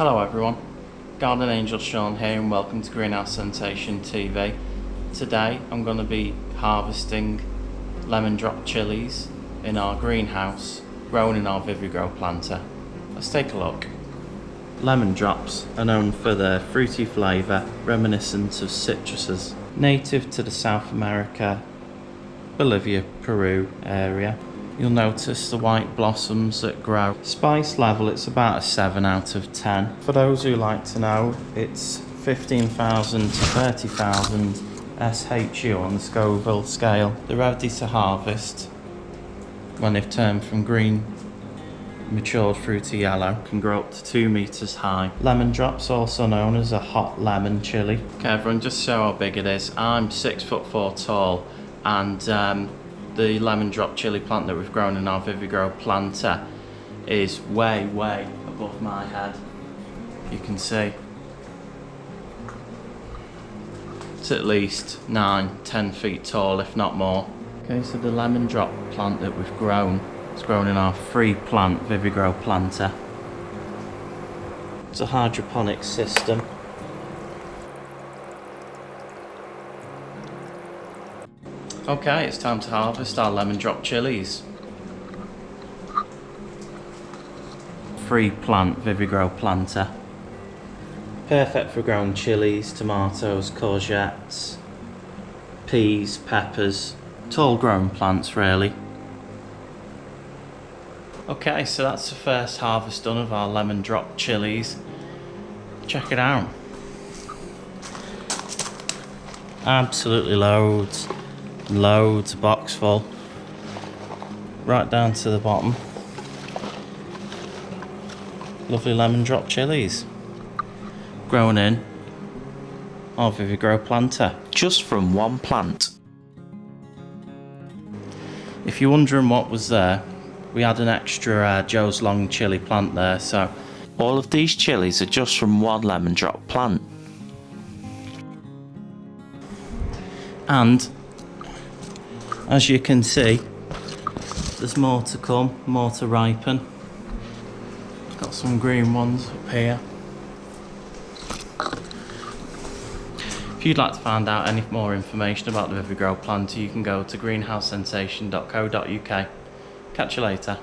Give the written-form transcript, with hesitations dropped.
Hello everyone, Garden Angel Shaun here and welcome to Greenhouse Sensation TV. Today I'm going to be harvesting lemon drop chilies in our greenhouse, grown in our Vivigrow planter. Let's take a look. Lemon drops are known for their fruity flavour reminiscent of citruses. Native to the South America, Bolivia, Peru area. You'll notice the white blossoms that grow. Spice level, it's about a 7 out of 10. For those who like to know, it's 15,000 to 30,000 SHU on the Scoville scale. They're ready to harvest when they've turned from green, matured through to yellow. Can grow up to 2 meters high. Lemon drops, also known as a hot lemon chilli. Okay everyone, just show how big it is. I'm 6'4" tall, and the lemon drop chilli plant that we've grown in our Vivigrow planter is way above my head. You can see it's at least 9-10 feet tall, if not more. Okay, so the lemon drop plant that we've grown, it's grown in our free plant Vivigrow planter. It's a hydroponic system. Okay, it's time to harvest our lemon drop chilies. Free plant Vivigrow planter. Perfect for growing chilies, tomatoes, courgettes, peas, peppers, tall growing plants really. Okay, so that's the first harvest done of our lemon drop chilies. Check it out. Absolutely loads. Loads, a box full, right down to the bottom. Lovely lemon drop chilies, grown in our Vivigrow planter, just from one plant. If you're wondering what was there, we had an extra Joe's Long chili plant there, so all of these chilies are just from one lemon drop plant. And as you can see, there's more to come, more to ripen. Got some green ones up here. If you'd like to find out any more information about the Vivigrow planter, you can go to greenhousesensation.co.uk. Catch you later.